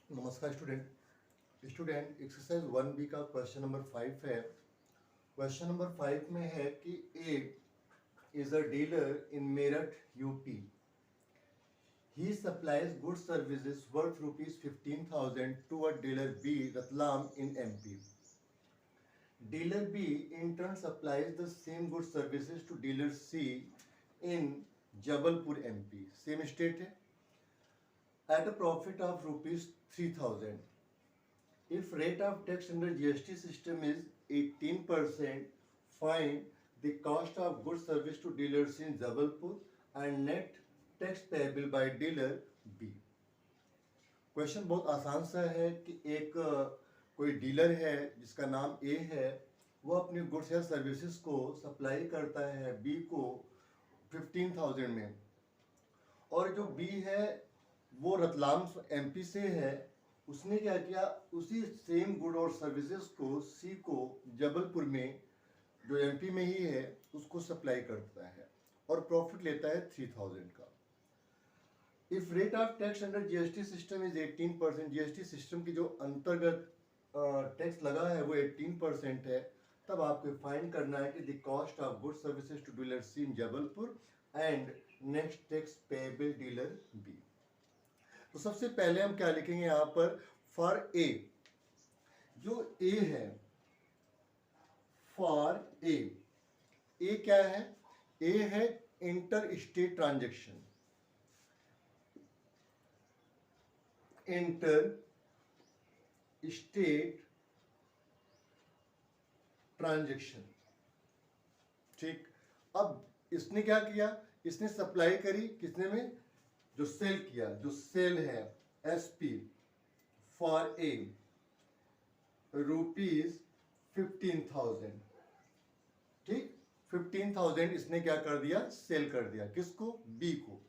नमस्कार student exercise 1B का question number 5 है। क्वेश्चन नंबर 5 में है कि A is a dealer in Meerut UP. He supplies good services worth rupees 15,000 to a dealer B Ratlam in MP. Dealer B in turn supplies the same good services to dealer C in Jabalpur MP, same state है, at a profit of rupees 3,000. If rate of tax under GST system is 18%, find the cost of good service to dealers in Jabalpur and net tax payable by dealer B. Question बहुत आसान सा है कि एक कोई dealer है जिसका नाम ए है, वो अपनी गुड्स या सर्विसेज को सप्लाई करता है बी को 15,000 में, और जो बी है वो रतलाम एमपी से है। उसने क्या किया, उसी सेम गुड और सर्विसेज को सी को जबलपुर में जो एमपी में ही है उसको सप्लाई करता है और प्रॉफिट लेता है 3,000 का। If rate of tax under GST system is 18%, GST system की जो अंतर्गत टैक्स लगा है वो 18% है, तब आपको फाइंड करना है कि the cost of good services to dealer C in Jabalpur and next tax payable dealer B. तो सबसे पहले हम क्या लिखेंगे यहाँ पर, फॉर ए, जो ए है फॉर ए क्या है, ए है inter state transaction, inter state transaction. ठीक, अब इसने क्या किया, इसने सप्लाई करी किसने में, जो सेल किया, जो सेल है एसपी फॉर ए रुपीज 15,000। ठीक, 15,000 इसने क्या कर दिया, सेल कर दिया, किसको, बी को।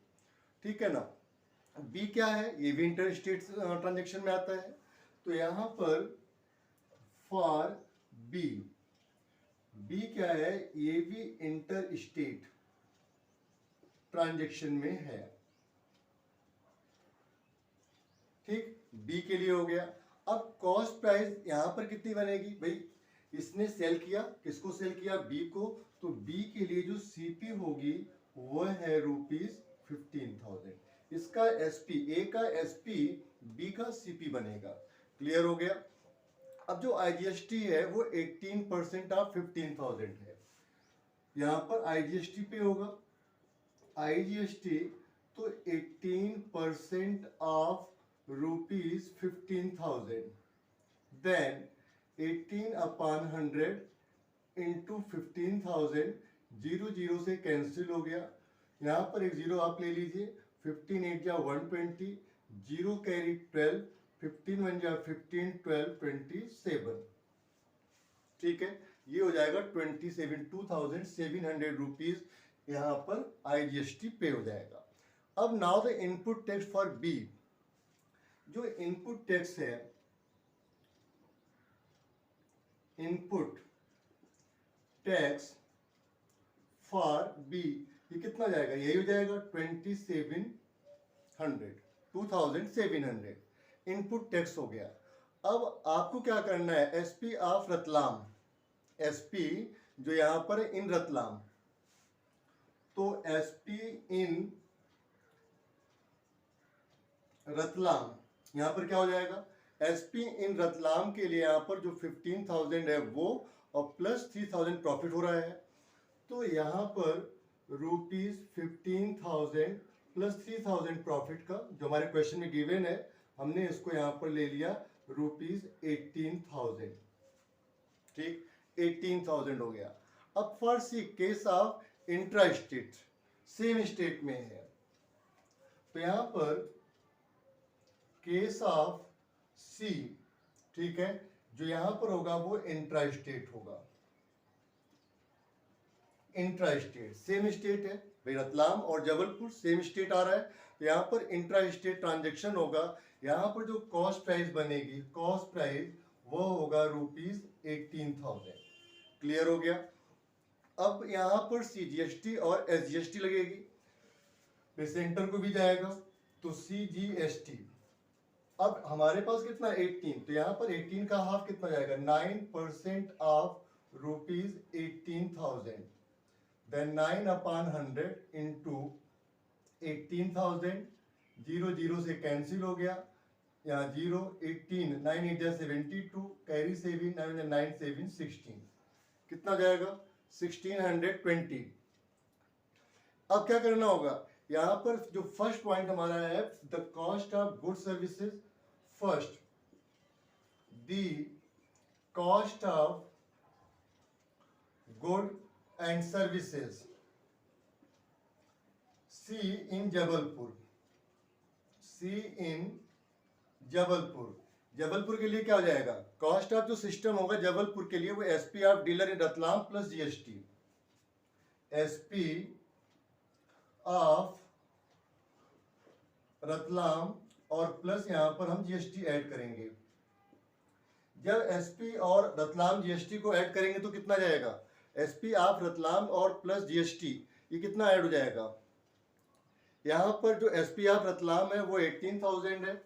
ठीक है ना, बी क्या है, ये भी इंटर स्टेट ट्रांजेक्शन में आता है। तो यहां पर फॉर बी, बी क्या है, ये भी इंटर स्टेट ट्रांजेक्शन में है। ठीक, बी के लिए हो गया। अब कॉस्ट प्राइस यहां पर कितनी बनेगी भाई, इसने सेल किया, किसको सेल किया, बी को, तो बी के लिए जो सीपी होगी वो है रुपीज 15,000। इसका एसपी, ए का एसपी बी का सीपी बनेगा। क्लियर हो गया। अब जो आईजीएसटी है वो 18% ऑफ 15,000 है, यहां पर आईजीएसटी पे होगा, आईजीएसटी तो 18% of rupees 15,000, then 18 upon 100 into 15,000, 0 से कैंसिल हो गया, यहाँ पर एक जीरो आप ले लीजिए, 15 8 जा 120, 0 कैरी 12, 15 1 जा 15, 12 27। ठीक है, ये हो जाएगा 27,200 रुपीज, यहाँ पर आईजीएसटी पे हो जाएगा। अब now the input tax for B, जो इनपुट टैक्स है, इनपुट टैक्स फॉर बी, ये कितना जाएगा, यही हो जाएगा 2700 इनपुट टैक्स हो गया। अब आपको क्या करना है, एसपी ऑफ रतलाम, एसपी जो यहां पर इन रतलाम, तो एसपी इन रतलाम, यहां पर क्या हो जाएगा, एसपी इन रतलाम के लिए यहां पर जो 15,000 है वो, और प्लस 3,000 प्रॉफिट हो रहा है, तो यहां पर रुपीज 15,000 प्लस 3,000 प्रॉफिट का जो हमारे क्वेश्चन में गिवन है, हमने इसको यहां पर ले लिया रुपीज 18,000। ठीक, 18,000 हो गया। अब for C, case of intra state, same state में है, तो यहां पर केस ऑफ सी, ठीक है, जो यहां पर होगा वो इंट्रा स्टेट होगा, इंट्रा स्टेट, सेम स्टेट है भाई, रतलाम और जबलपुर सेम स्टेट आ रहा है, तो यहां पर इंट्रा स्टेट ट्रांजेक्शन होगा। यहां पर जो कॉस्ट प्राइस बनेगी, कॉस्ट प्राइस वो होगा रुपीज 18,000। क्लियर हो गया। अब यहां पर सीजीएसटी और एसजीएसटी लगेगी, सेंटर को भी जाएगा, तो सीजीएसटी अब हमारे पास कितना 18, तो यहाँ पर 18 का हाफ कितना जाएगा 9% ऑफ ₹18,000, देन 9/100 इंटू 18,000, 0 0 से कैंसिल हो गया, यहाँ 0, 18, 9 8 72, कैरी 7, 9 7 16, कितना जाएगा 1620। अब क्या करना होगा, यहाँ पर जो फर्स्ट पॉइंट हमारा है the cost of good services, first the cost of good and services C in Jabalpur, C in Jabalpur. Jabalpur के लिए क्या हो जाएगा, कॉस्ट ऑफ जो सिस्टम होगा जबलपुर के लिए वो SP of dealer in Ratlam plus GST, SP of Ratlam और प्लस यहां पर हम जीएसटी ऐड करेंगे। जब एसपी और रतलाम जीएसटी को ऐड करेंगे तो कितना जाएगा, एसपी ऑफ रतलाम और प्लस जीएसटी, ये कितना ऐड हो जाएगा, यहां पर जो एसपी ऑफ रतलाम है वो 18,000 है,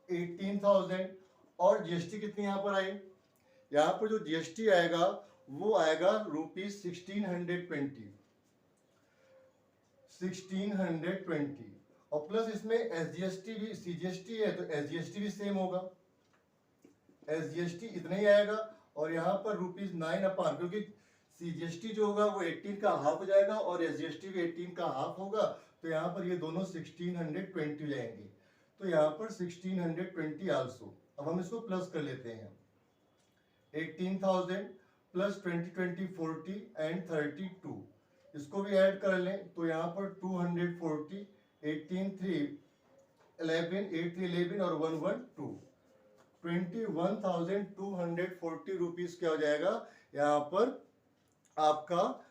18,000, और जीएसटी कितनी यहां पर आई, यहां पर जो जीएसटी आएगा वो आएगा ₹1620, 1620, और प्लस इसमें एसजीएसटी भी, सीजीएसटी है तो एसजीएसटी भी सेम होगा, एसजीएसटी इतना ही आएगा, और यहाँ पर ₹9 क्योंकि सीजीएसटी जो होगा वो 18 का हाफ हो जाएगा और एसजीएसटी भी 18 का हाफ होगा, तो यहाँ पर ये दोनों 1620 जाएंगे, तो यहाँ पर 1620 आल्सो। अब हम इसको प्लस कर लेते हैं, 18,000 प्लस 20 20 40 एंड 32, इसको भी ऐड कर लें तो यहाँ पर 240, 18 3 11, 8 3 11 और 1 1 2, 21,240 रुपीज क्या हो जाएगा, यहाँ पर आपका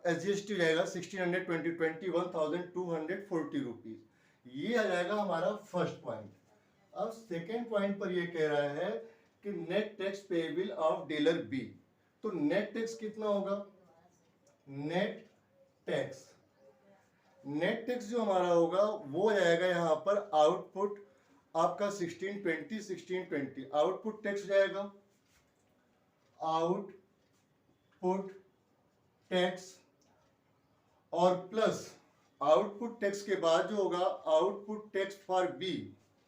एसजीएसटी हो जाएगा 1620, 21,240 रुपीज, ये आ जाएगा हमारा फर्स्ट पॉइंट। अब सेकेंड पॉइंट पर ये कह रहा है कि net tax payable of dealer B, तो नेट टैक्स कितना होगा, नेट टैक्स, नेट टैक्स जो हमारा होगा वो जाएगा यहाँ पर आउटपुट आपका 1620, आउटपुट टैक्स जाएगा, आउटपुट टैक्स, और प्लस आउटपुट टैक्स के बाद जो होगा आउटपुट टैक्स फॉर बी,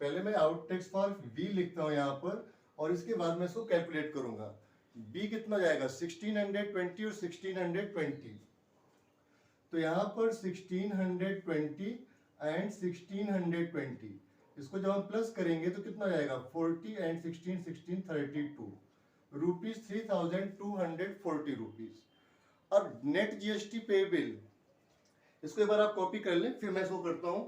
पहले मैं आउट टैक्स फॉर बी लिखता हूं यहाँ पर, और इसके बाद मैं इसको कैलकुलेट करूंगा, बी कितना जाएगा 1620 और 1620, तो यहाँ पर 1620 एंड 1620, इसको जब हम प्लस करेंगे तो कितना जाएगा 40 एंड 16 16 32 रुपीज, 3,240 रुपीज। अब नेट जीएसटी पेएबल, इसको एक बार आप कॉपी कर लें, फिर मैं इसको करता हूं।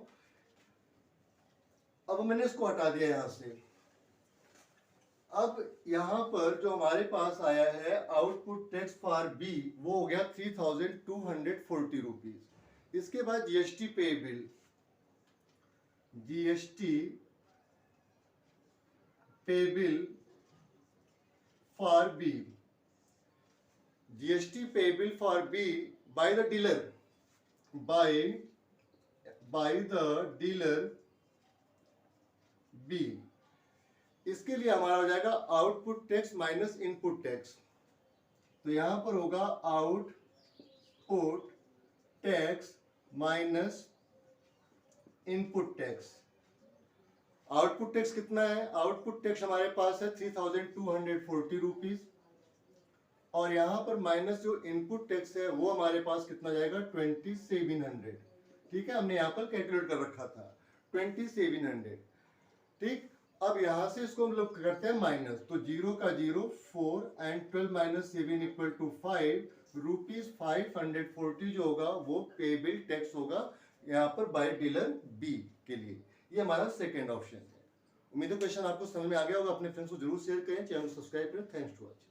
अब मैंने इसको हटा दिया यहां से, अब यहां पर जो हमारे पास आया है आउटपुट टैक्स फॉर बी वो हो गया 3,240 रुपीज। इसके बाद GST payable, GST payable for B, GST payable for B by the dealer, by the dealer B, इसके लिए हमारा हो जाएगा output tax minus input tax, तो यहां पर होगा output tax minus input tax. Output tax कितना है, आउटपुट टैक्स हमारे पास है 3,240 रुपीज, और यहां पर माइनस जो इनपुट टैक्स है वो हमारे पास कितना जाएगा 2,700, ठीक है, हमने यहाँ पर कैलकुलेट कर रखा था 2,700, ठीक। अब यहां से इसको हम लोग करते हैं माइनस, तो 0 का 0 4 and 12 minus 7 equal to 5 rupees, 540 जो होगा वो पेएबल टैक्स होगा यहाँ पर बाय डीलर बी के लिए, ये हमारा सेकेंड ऑप्शन है। उम्मीद है क्वेश्चन आपको समझ में आ गया होगा, अपने फ्रेंड्स को जरूर शेयर करें, चैनल को सब्सक्राइब करें। Thanks to watching.